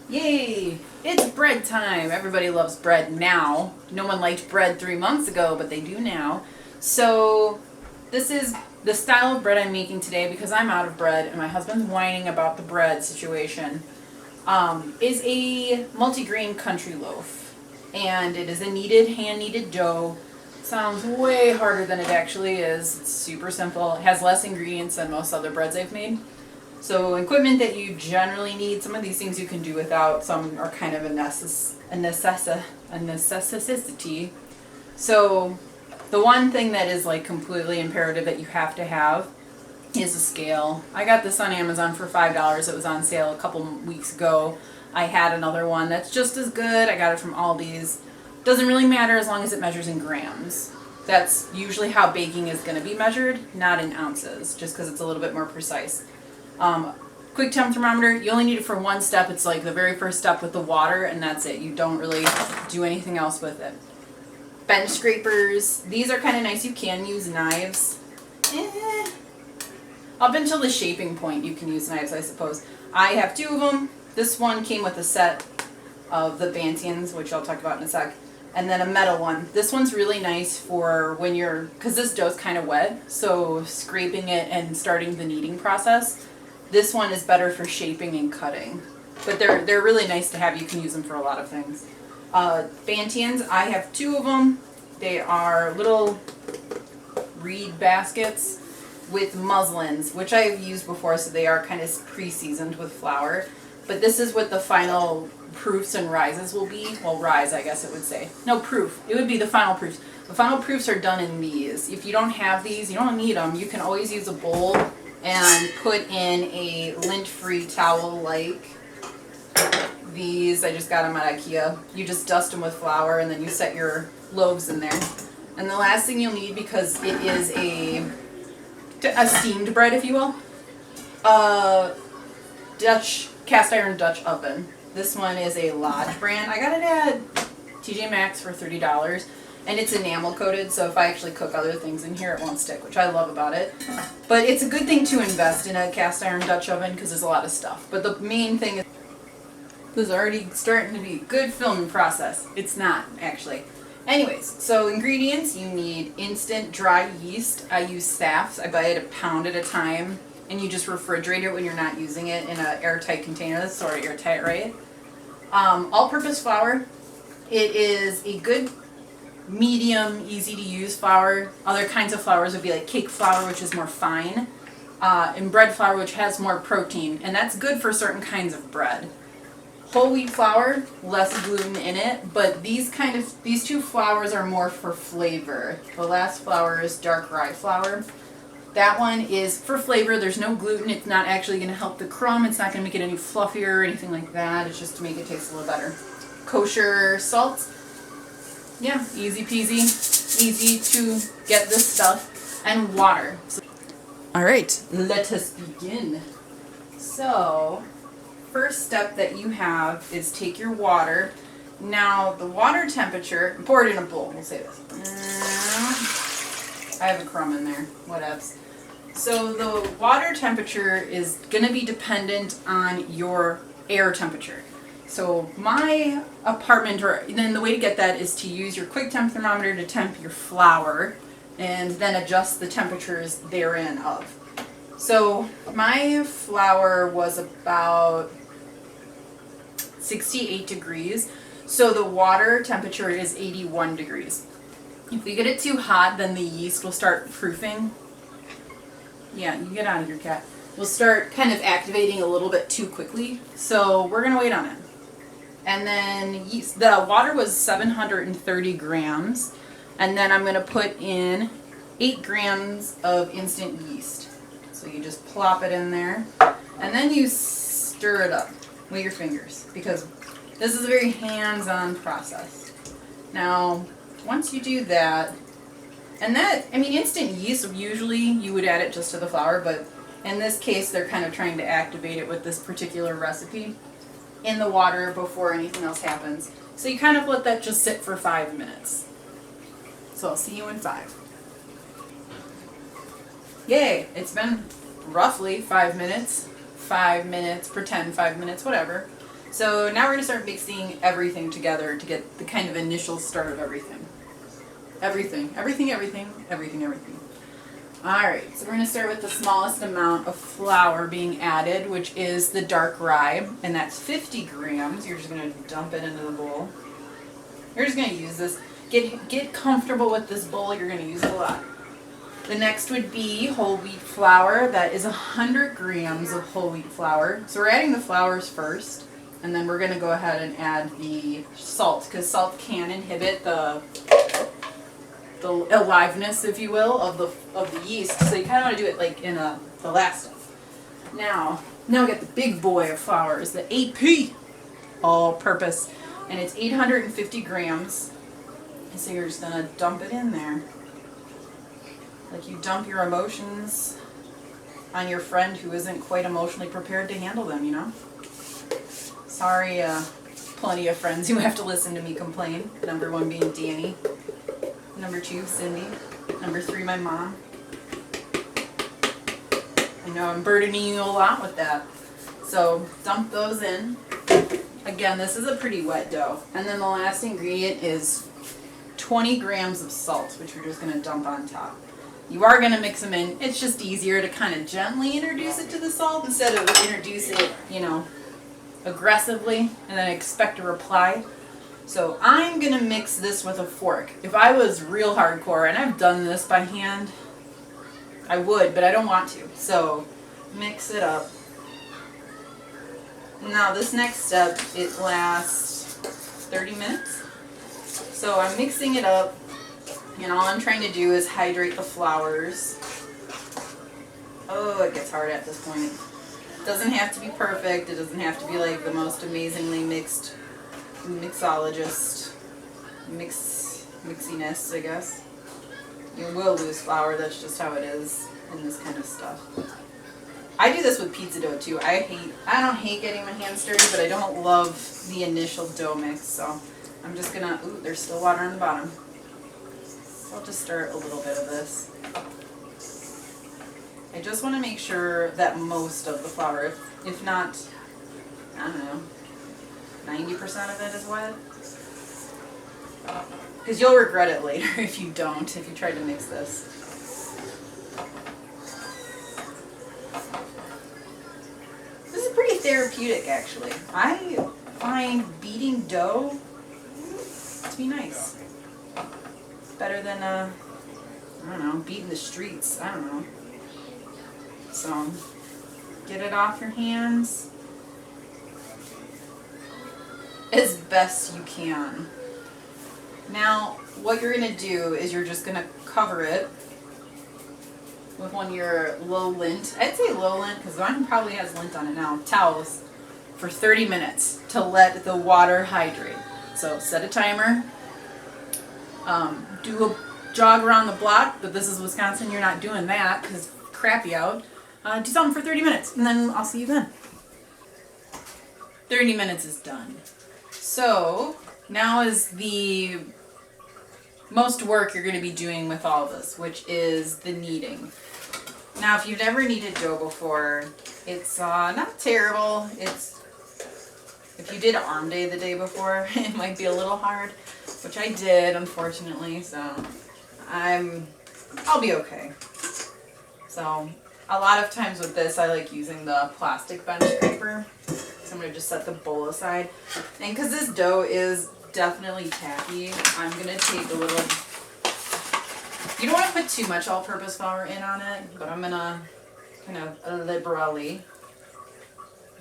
Yay! It's bread time. Everybody loves bread now. No one liked bread 3 months ago, but they do now. So this is the style of bread I'm making today because I'm out of bread and my husband's whining about the bread situation. Is a multigrain country loaf. And it is a kneaded, hand-kneaded dough. Sounds way harder than it actually is. It's super simple. It has less ingredients than most other breads I've made. So equipment that you generally need, some of these things you can do without, some are kind of a necessity. So the one thing that is like completely imperative that you have to have is a scale. I got this on Amazon for $5. It was on sale a couple weeks ago. I had another one that's just as good. I got it from Aldi's. Doesn't really matter as long as it measures in grams. That's usually how baking is going to be measured, not in ounces, just because it's a little bit more precise. Quick temp thermometer, you only need it for one step. It's like the very first step with the water, and that's it. You don't really do anything else with it. Bench scrapers, these are kind of nice. You can use knives. Up until the shaping point, you can use knives, I suppose. I have 2 of them. This one came with a set of the Bantians, which I'll talk about in a sec, and then a metal one. This one's really nice for when you're, because this dough's kind of wet, so scraping it and starting the kneading process. This one is better for shaping and cutting. But they're really nice to have. You can use them for a lot of things. Bantians, I have 2 of them. They are little reed baskets with muslins, which I've used before, so they are kind of pre-seasoned with flour. But this is what the final proofs and rises will be. Well, rise, I guess it would say. No, proof. It would be the final proofs. The final proofs are done in these. If you don't have these, you don't need them. You can always use a bowl and put in a lint-free towel like these. I just got them at IKEA. You just dust them with flour and then you set your loaves in there. And the last thing you'll need, because it is a steamed bread, if you will, cast iron Dutch oven. This one is a Lodge brand. I got it at TJ Maxx for $30. And it's enamel coated, so if I actually cook other things in here, it won't stick, which I love about it. But it's a good thing to invest in a cast iron Dutch oven because there's a lot of stuff. But the main thing is, this is already starting to be a good filming process. It's not, actually. Anyways, so ingredients, you need instant dry yeast. I use Saff's. I buy it a pound at a time, and you just refrigerate it when you're not using it in an airtight container. That's sort of airtight, right? All-purpose flour. It is a good medium, easy to use flour. Other kinds of flours would be like cake flour, which is more fine, and bread flour, which has more protein, and that's good for certain kinds of bread. Whole wheat flour, less gluten in it, but these 2 flours are more for flavor. The last flour is dark rye flour. That one is for flavor. There's no gluten. It's not actually going to help the crumb. It's not going to make it any fluffier or anything like that. It's just to make it taste a little better. Kosher salt. Yeah, easy peasy, easy to get this stuff, and water. All right, let us begin. So, first step that you have is take your water. Now, the water temperature, pour it in a bowl, we'll say this. I have a crumb in there, whatevs. So the water temperature is going to be dependent on your air temperature. So my apartment, then the way to get that is to use your quick temp thermometer to temp your flour and then adjust the temperatures therein of. So my flour was about 68 degrees, so the water temperature is 81 degrees. If you get it too hot, then the yeast will start proofing. Yeah, you get out of your cat. Will start kind of activating a little bit too quickly, so we're going to wait on it. And then yeast, the water was 730 grams. And then I'm going to put in 8 grams of instant yeast. So you just plop it in there. And then you stir it up with your fingers, because this is a very hands-on process. Now, once you do that, and that, I mean, instant yeast, usually you would add it just to the flour, but in this case, they're kind of trying to activate it with this particular recipe in the water before anything else happens. So you kind of let that just sit for 5 minutes. So I'll see you in 5. Yay, it's been roughly 5 minutes. 5 minutes, pretend 5 minutes, whatever. So now we're going to start mixing everything together to get the kind of initial start of everything. Everything. Alright, so we're going to start with the smallest amount of flour being added, which is the dark rye, and that's 50 grams. You're just going to dump it into the bowl. You're just going to use this. Get comfortable with this bowl. You're going to use it a lot. The next would be whole wheat flour. That is 100 grams of whole wheat flour. So we're adding the flours first, and then we're going to go ahead and add the salt, because salt can inhibit the aliveness, if you will, of the yeast. So you kind of want to do it like in the last step. Now we get the big boy of flours, the AP, all-purpose, and it's 850 grams. So you're just gonna dump it in there, like you dump your emotions on your friend who isn't quite emotionally prepared to handle them. You know. Sorry, plenty of friends who have to listen to me complain. Number 1 being Danny. Number 2, Cindy. Number 3, my mom. I know I'm burdening you a lot with that. So dump those in. Again, this is a pretty wet dough. And then the last ingredient is 20 grams of salt, which we're just going to dump on top. You are going to mix them in. It's just easier to kind of gently introduce it to the salt instead of introduce it, aggressively and then expect a reply. So I'm going to mix this with a fork. If I was real hardcore, and I've done this by hand, I would, but I don't want to. So mix it up. Now this next step, it lasts 30 minutes. So I'm mixing it up, and all I'm trying to do is hydrate the flours. Oh, it gets hard at this point. It doesn't have to be perfect. It doesn't have to be like the most amazingly mixed mixiness, I guess. You will lose flour, that's just how it is in this kind of stuff. I do this with pizza dough too. I don't hate getting my hands dirty, but I don't love the initial dough mix, so I'm just gonna, ooh, there's still water on the bottom. So I'll just stir a little bit of this. I just want to make sure that most of the flour, if not, I don't know, 90% of it is wet. Because you'll regret it later if you try to mix this. This is pretty therapeutic, actually. I find beating dough to be nice. Better than, I don't know, beating the streets. I don't know. So, get it off your hands as best you can. Now, what you're going to do is you're just going to cover it with one of your low lint, I'd say low lint because mine probably has lint on it now, towels, for 30 minutes to let the water hydrate. So set a timer, do a jog around the block, but this is Wisconsin, you're not doing that because it's crappy out. Do something for 30 minutes and then I'll see you then. 30 minutes is done. So now is the most work you're going to be doing with all of this, which is the kneading. Now, if you've never kneaded dough before, it's not terrible. If you did arm day the day before, it might be a little hard, which I did, unfortunately. So I'll be okay. So a lot of times with this, I like using the plastic bench scraper. So I'm going to just set the bowl aside. And because this dough is definitely tacky, I'm going to take a little, you don't want to put too much all-purpose flour in on it, but I'm going to kind of liberally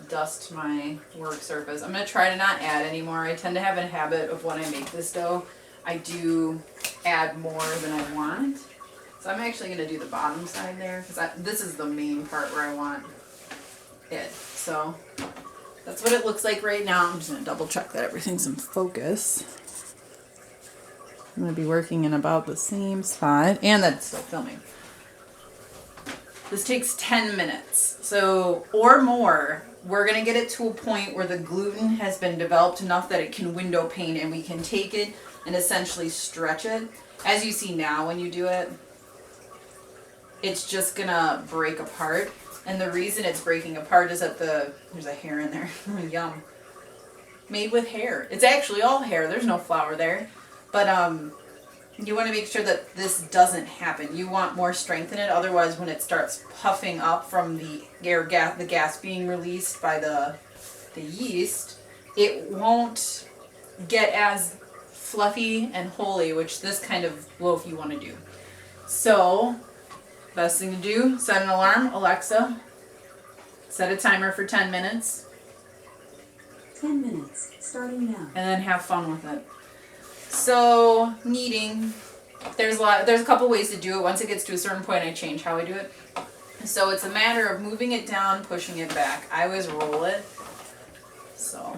dust my work surface. I'm going to try to not add any more. I tend to have a habit of when I make this dough, I do add more than I want. So I'm actually going to do the bottom side there, because this is the main part where I want it. So that's what it looks like right now. I'm just going to double check that everything's in focus. I'm going to be working in about the same spot, and that's still filming. This takes 10 minutes, so, or more. We're going to get it to a point where the gluten has been developed enough that it can window pane, and we can take it and essentially stretch it. As you see now when you do it, it's just going to break apart. And the reason it's breaking apart is that there's a hair in there. Yum. made with hair. It's actually all hair. There's no flour there. But you want to make sure that this doesn't happen. You want more strength in it. Otherwise, when it starts puffing up from the gas being released by the yeast, it won't get as fluffy and holy, which this kind of loaf you want to do. So, best thing to do, set an alarm. Alexa, set a timer for 10 minutes. 10 minutes, starting now. And then have fun with it. So, kneading, there's a couple ways to do it. Once it gets to a certain point, I change how I do it. So it's a matter of moving it down, pushing it back. I always roll it. So,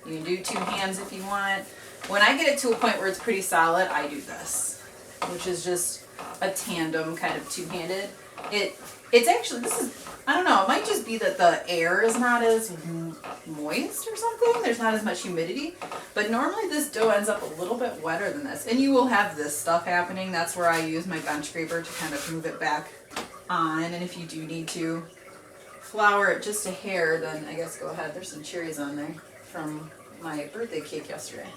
you can do 2 hands if you want. When I get it to a point where it's pretty solid, I do this, which is just a tandem kind of 2-handed. It's actually, this is, I don't know, it might just be that the air is not as moist or something. There's not as much humidity. But normally this dough ends up a little bit wetter than this. And you will have this stuff happening. That's where I use my bench scraper to kind of move it back on. And if you do need to flour it just a hair, then I guess go ahead. There's some cherries on there from my birthday cake yesterday.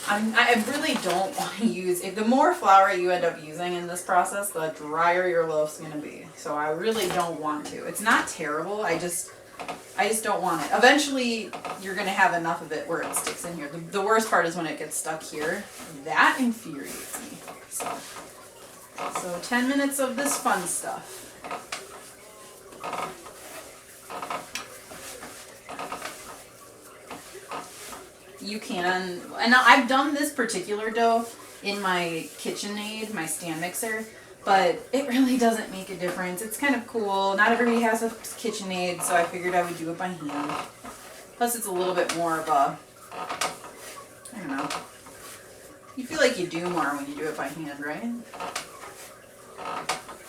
I really don't want to use, the more flour you end up using in this process, the drier your loaf's going to be. So I really don't want to. It's not terrible, I just don't want it. Eventually, you're going to have enough of it where it sticks in here. The worst part is when it gets stuck here. That infuriates me. So 10 minutes of this fun stuff. You can, and I've done this particular dough in my KitchenAid, my stand mixer, but it really doesn't make a difference. It's kind of cool. Not everybody has a KitchenAid, so I figured I would do it by hand. Plus it's a little bit more of a, I don't know, you feel like you do more when you do it by hand, right?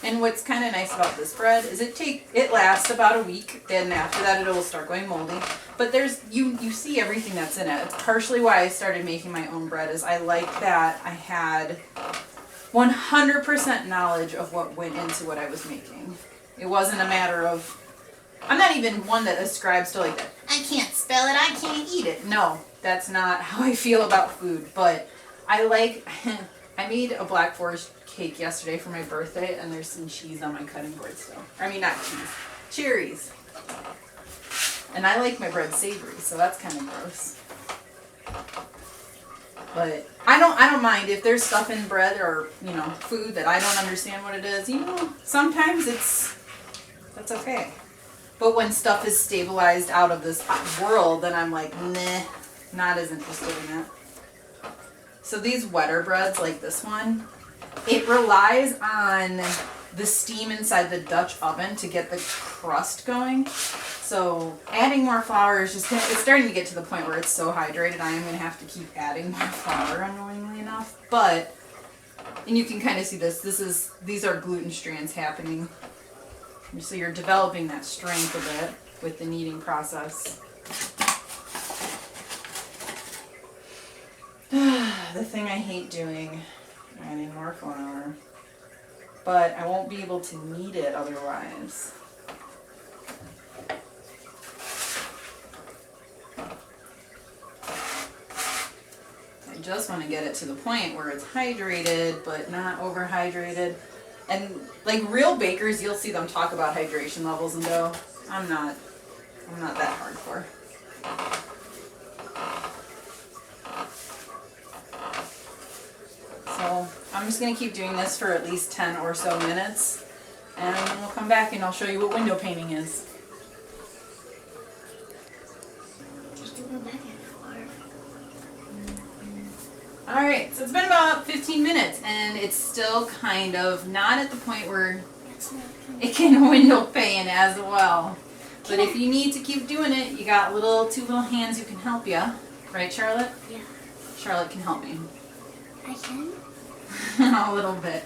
And what's kind of nice about this bread is it lasts about a week, and after that it will start going moldy. But you see everything that's in it. It's partially why I started making my own bread, is I like that I had 100% knowledge of what went into what I was making. It wasn't a matter of, I'm not even one that ascribes to like that, I can't spell it, I can't eat it. No, that's not how I feel about food. But I made a Black Forest cake yesterday for my birthday, and there's some cheese on my cutting board still. I mean, not cheese, cherries. And I like my bread savory, so that's kind of gross. But I don't mind if there's stuff in bread or, food that I don't understand what it is. Sometimes that's okay. But when stuff is stabilized out of this world, then I'm like, nah, not as interested in it. So these wetter breads like this one, it relies on the steam inside the Dutch oven to get the crust going. So adding more flour is it's starting to get to the point where it's so hydrated, I am going to have to keep adding more flour, annoyingly enough. But, and you can kind of see these are gluten strands happening. So you're developing that strength a bit with the kneading process. The thing I hate doing, adding more flour, but I won't be able to knead it otherwise. I just want to get it to the point where it's hydrated, but not overhydrated. And like real bakers, you'll see them talk about hydration levels in dough. I'm not that hardcore. So I'm just going to keep doing this for at least 10 or so minutes, and then we'll come back and I'll show you what window painting is. Just to go back and forth. Alright, so it's been about 15 minutes, and it's still kind of not at the point where it can window pane as well. But if you need to keep doing it, you got two little hands who can help you. Right, Charlotte? Yeah. Charlotte can help me. I can? A little bit.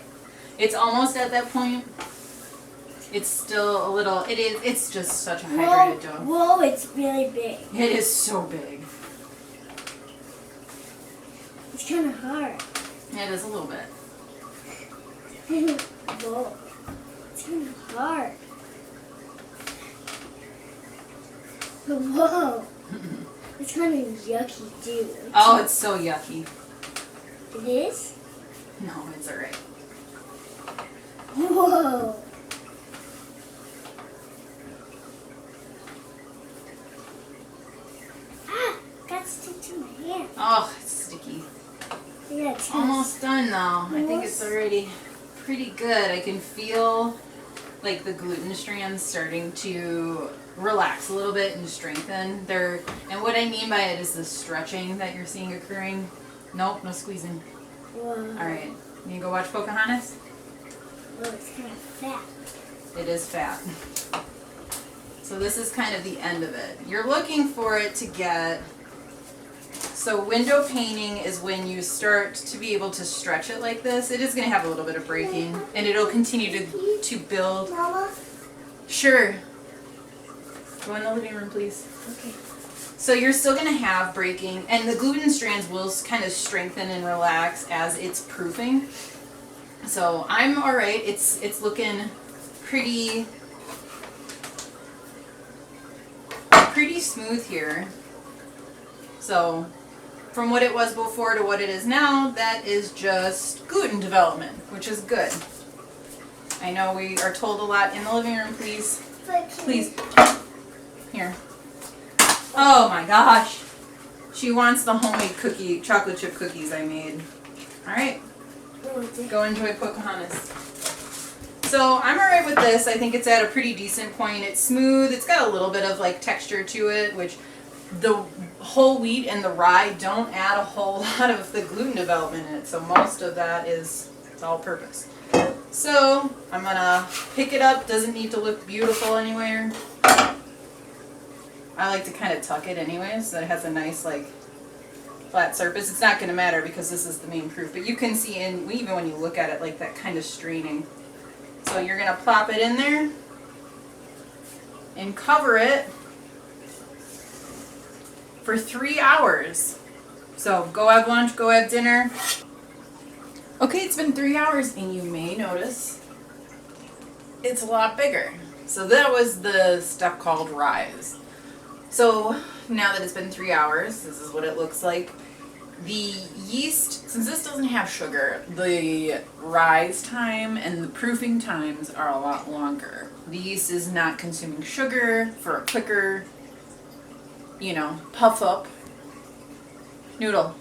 It's almost at that point. It's still a little, it's just such a hydrated dough. Whoa, it's really big. It is so big. It's kind of hard. It is a little bit. Whoa, it's kind of hard. Whoa. It's kind of yucky too. Oh, it's so yucky. It is? No, it's alright. Whoa. Ah, got stuck to my hand. Oh, it's sticky. Yeah, it's Almost done though. I think it's already pretty good. I can feel like the gluten strands starting to relax a little bit and strengthen. And what I mean by it is the stretching that you're seeing occurring. Nope, no squeezing. Whoa. Alright, you can go watch Pocahontas? Oh, it's kind of fat. It is fat. So this is kind of the end of it. You're looking for it to get, so window painting is when you start to be able to stretch it like this. It is going to have a little bit of breaking and it'll continue to build. Mama? Sure. Go in the living room, please. Okay. So you're still going to have breaking, and the gluten strands will kind of strengthen and relax as it's proofing. So I'm all right. It's looking pretty smooth here. So from what it was before to what it is now, that is just gluten development, which is good. I know we are told a lot in the living room, please. Please. Here. Oh my gosh. She wants the homemade chocolate chip cookies I made. Alright. Go enjoy Pocahontas. So I'm alright with this. I think it's at a pretty decent point. It's smooth. It's got a little bit of like texture to it, which the whole wheat and the rye don't add a whole lot of the gluten development in it. So most of that is all purpose. So I'm gonna pick it up. Doesn't need to look beautiful anywhere. I like to kind of tuck it anyway so that it has a nice like flat surface. It's not going to matter because this is the main proof, but you can see even when you look at it like that kind of straining. So you're going to plop it in there and cover it for 3 hours. So go have lunch, go have dinner. Okay, it's been 3 hours and you may notice it's a lot bigger. So that was the stuff called rise. So now that it's been 3 hours, this is what it looks like. The yeast, since this doesn't have sugar, the rise time and the proofing times are a lot longer. The yeast is not consuming sugar for a quicker, puff up. Noodle.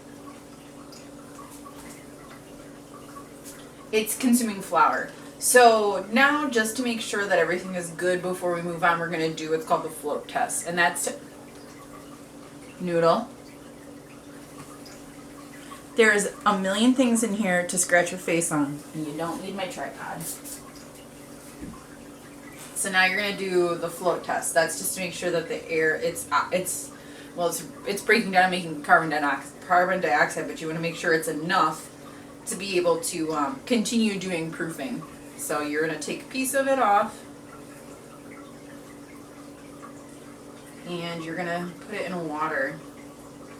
It's consuming flour. So now, just to make sure that everything is good before we move on, we're going to do what's called the float test. And that's Noodle. There is a million things in here to scratch your face on, and you don't need my tripod. So now you're going to do the float test. That's just to make sure that the air, it's breaking down and making carbon dioxide, but you want to make sure it's enough to be able to continue doing proofing. So you're going to take a piece of it off and you're going to put it in water.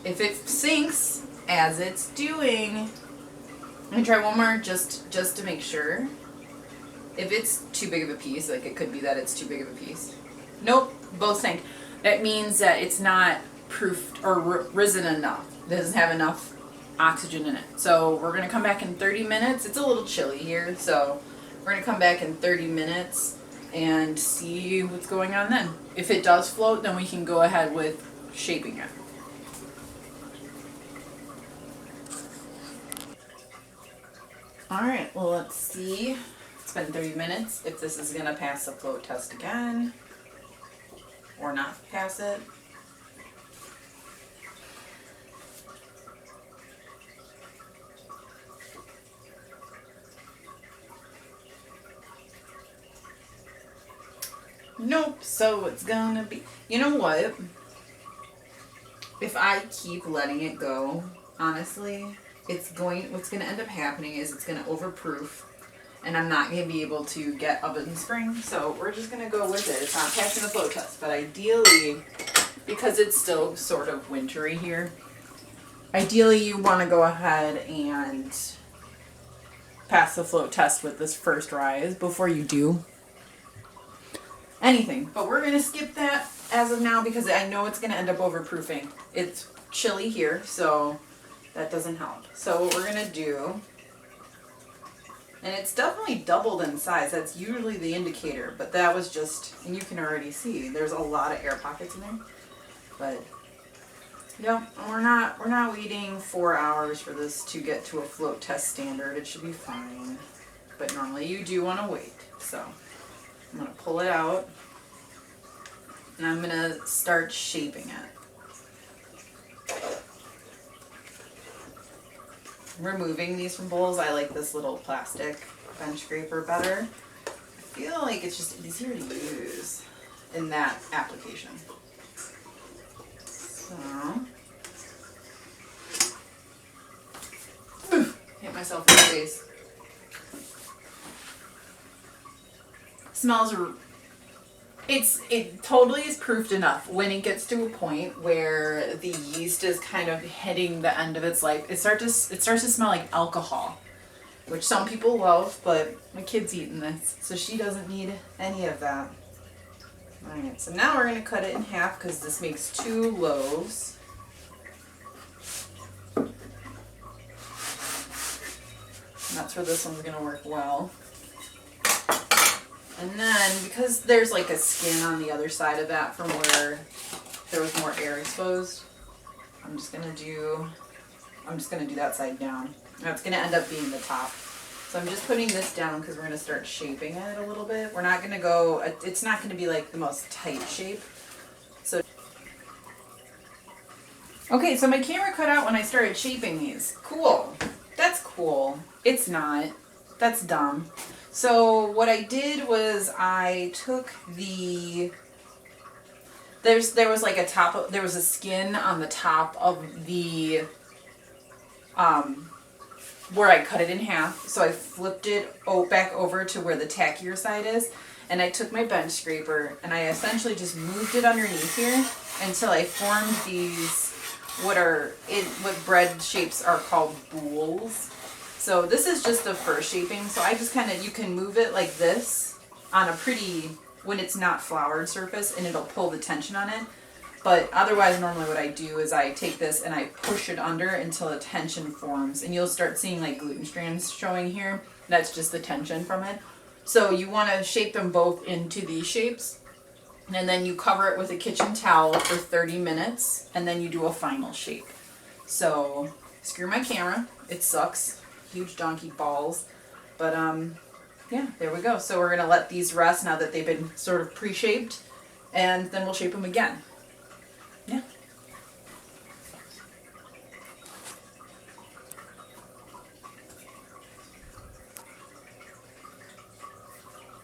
If it sinks as it's doing, I'm going to try one more just to make sure. If it's too big of a piece, like it could be that it's too big of a piece. Nope, both sank. That means that it's not proofed or risen enough. It doesn't have enough oxygen in it. So we're going to come back in 30 minutes. It's a little chilly here, so we're going to come back in 30 minutes and see what's going on then. If it does float, then we can go ahead with shaping it. Alright, well let's see. It's been 30 minutes. If this is going to pass the float test again or not pass it. Nope, so it's gonna be, you know what? If I keep letting it go, honestly, what's gonna end up happening is it's gonna overproof and I'm not gonna be able to get oven spring. So we're just gonna go with it. It's not passing the float test, but ideally, because it's still sort of wintry here, ideally you wanna go ahead and pass the float test with this first rise before you do anything. But we're going to skip that as of now because I know it's going to end up overproofing. It's chilly here, so that doesn't help. So what we're going to do, and it's definitely doubled in size. That's usually the indicator, but that was just, and you can already see there's a lot of air pockets in there. But yeah, we're not waiting 4 hours for this to get to a float test standard. It should be fine. But normally you do want to wait. So I'm going to pull it out and I'm going to start shaping it. Removing these from bowls, I like this little plastic bench scraper better. I feel like it's just easier to use in that application. So, hit myself in the face. Smells, it totally is proofed enough. When it gets to a point where the yeast is kind of hitting the end of its life, it starts to smell like alcohol, which some people love, but my kid's eating this, so she doesn't need any of that. Alright, so now we're going to cut it in half because this makes 2 loaves. And that's where this one's going to work well. And then, because there's like a skin on the other side of that from where there was more air exposed, I'm just gonna do that side down. That's gonna end up being the top. So I'm just putting this down because we're gonna start shaping it a little bit. We're not gonna go, it's not gonna be like the most tight shape. So, okay, so my camera cut out when I started shaping these. Cool, that's cool. It's not, that's dumb. So what I did was I took there was like there was a skin on the top of the, where I cut it in half. So I flipped it back over to where the tackier side is. And I took my bench scraper and I essentially just moved it underneath here until I formed these, what bread shapes are called boules. So this is just the first shaping, so I just you can move it like this on a pretty, when it's not floured surface, and it'll pull the tension on it. But otherwise, normally what I do is I take this and I push it under until a tension forms, and you'll start seeing like gluten strands showing here. That's just the tension from it. So you want to shape them both into these shapes, and then you cover it with a kitchen towel for 30 minutes, and then you do a final shape. So, screw my camera, it sucks. Huge donkey balls, but yeah, there we go. So we're gonna let these rest now that they've been sort of pre-shaped, and then we'll shape them again. Yeah.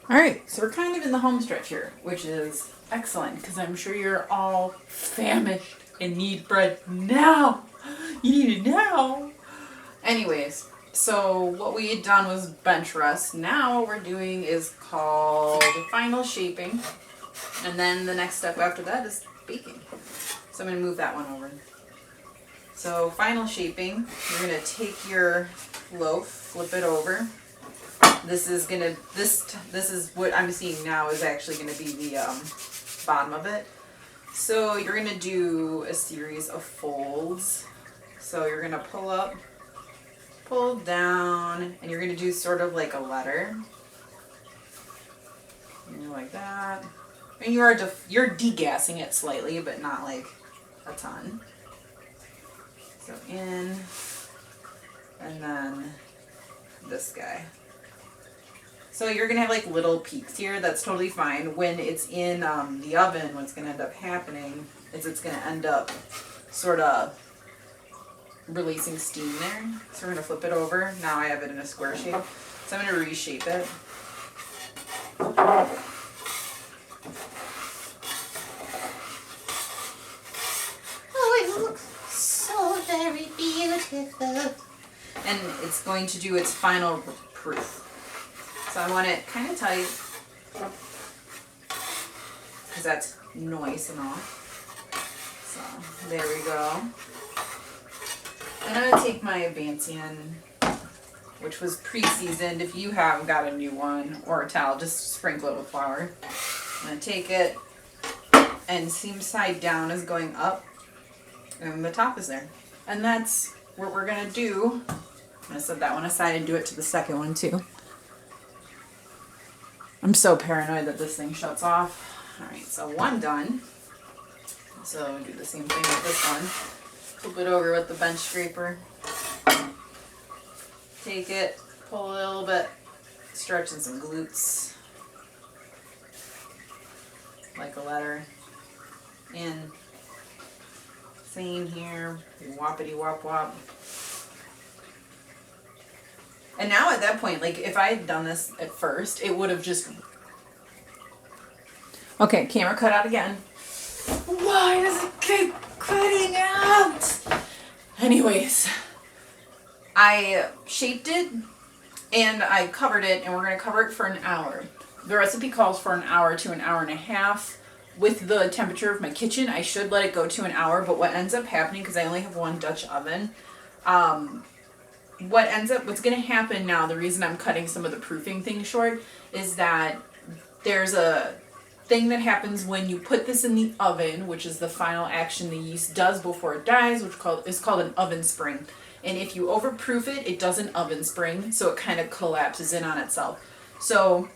All right, so we're kind of in the home stretch here, which is excellent because I'm sure you're all famished and need bread now. You need it now. Anyways. So what we had done was bench rest. Now what we're doing is called final shaping. And then the next step after that is baking. So I'm going to move that one over. So final shaping, you're going to take your loaf, flip it over. This is what I'm seeing now is actually going to be the bottom of it. So you're going to do a series of folds. So you're going to pull up, pull down, and you're going to do sort of like a letter. Like that. And you're degassing it slightly, but not like a ton. So in, and then this guy. So you're going to have like little peaks here. That's totally fine. When it's in the oven, what's going to end up happening is it's going to end up sort of releasing steam there. So we're going to flip it over. Now I have it in a square shape. So I'm going to reshape it. Oh, it looks so very beautiful. And it's going to do its final proof. So I want it kind of tight because that's nice and all. So there we go. And I'm going to take my Advancian, which was pre-seasoned. If you have got a new one or a towel, just sprinkle it with flour. I'm going to take it, and seam side down is going up, and the top is there. And that's what we're gonna do. I'm gonna set that one aside and do it to the second one too. I'm so paranoid that this thing shuts off. Alright, so one done. So do the same thing with this one. Flip it over with the bench scraper. Take it, pull a little bit, stretching some glutes. Like a letter. In. Same here. Whoppity wop wop. And now at that point, like if I had done this at first, it would have just... Okay, camera cut out again. Why does it keep cutting out? Anyways, I shaped it and I covered it, and we're going to cover it for an hour. The recipe calls for an hour to an hour and a half. With the temperature of my kitchen, I should let it go to an hour, but what ends up happening, because I only have one Dutch oven, what's going to happen now, the reason I'm cutting some of the proofing things short, is that there's a thing that happens when you put this in the oven, which is the final action the yeast does before it dies, which is called an oven spring. And if you overproof it, it does an oven spring, so it kind of collapses in on itself. So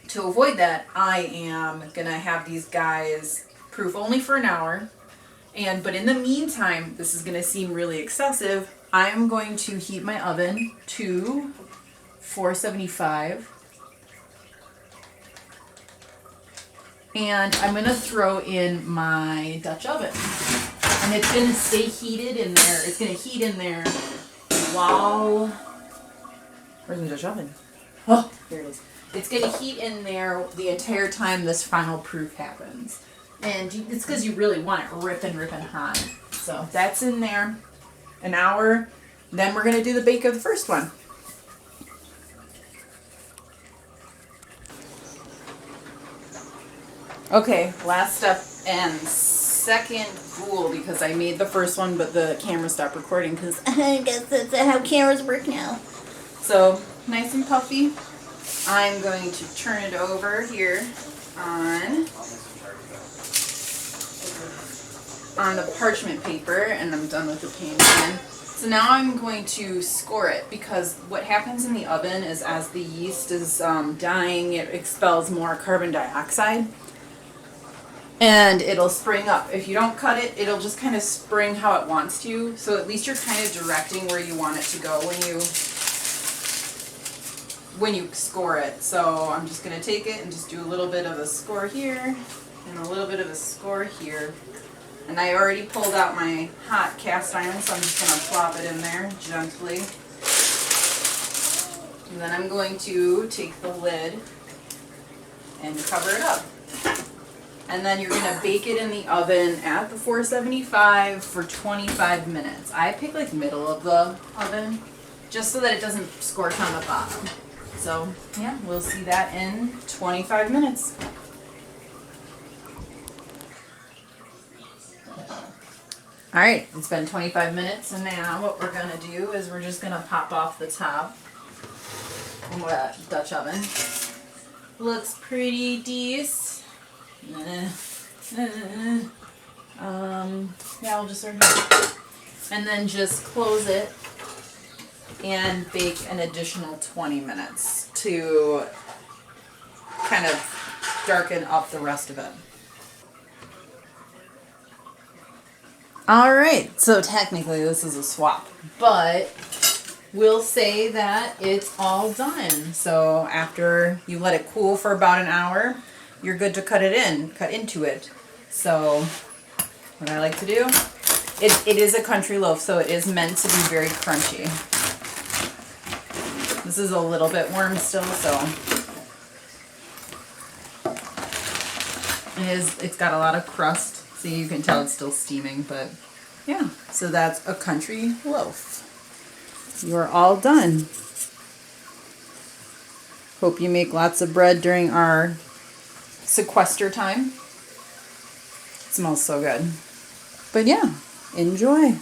to avoid that, I am going to have these guys proof only for an hour. But in the meantime, this is going to seem really excessive, I am going to heat my oven to 475. And I'm going to throw in my Dutch oven. And it's going to stay heated in there. It's going to heat in there while... Where's my Dutch oven? Oh, there it is. It's going to heat in there the entire time this final proof happens. And it's because you really want it ripping hot. So that's in there. An hour. Then we're going to do the bake of the first one. Okay, last step and second rule, because I made the first one but the camera stopped recording because I guess that's how cameras work now. So, nice and puffy. I'm going to turn it over here on the parchment paper, and I'm done with the paint again. So now I'm going to score it, because what happens in the oven is as the yeast is dying, it expels more carbon dioxide. And it'll spring up. If you don't cut it, it'll just kind of spring how it wants to. So at least you're kind of directing where you want it to go when you score it. So I'm just going to take it and just do a little bit of a score here and a little bit of a score here. And I already pulled out my hot cast iron, so I'm just going to plop it in there gently. And then I'm going to take the lid and cover it up. And then you're going to bake it in the oven at the 475 for 25 minutes. I pick like middle of the oven just so that it doesn't scorch on the bottom. So yeah, we'll see that in 25 minutes. Alright, it's been 25 minutes, and now what we're going to do is we're just going to pop off the top of that Dutch oven. Looks pretty decent. Yeah, we'll just sort of, and then just close it and bake an additional 20 minutes to kind of darken up the rest of it. Alright, so technically this is a swap, but we'll say that it's all done. So after you let it cool for about an hour, you're good to cut into it. So what I like to do, it is a country loaf, so it is meant to be very crunchy. This is a little bit warm still, so it's got a lot of crust, so you can tell it's still steaming, but yeah. So that's a country loaf. You're all done. Hope you make lots of bread during our sequester time. It smells so good. But yeah, enjoy.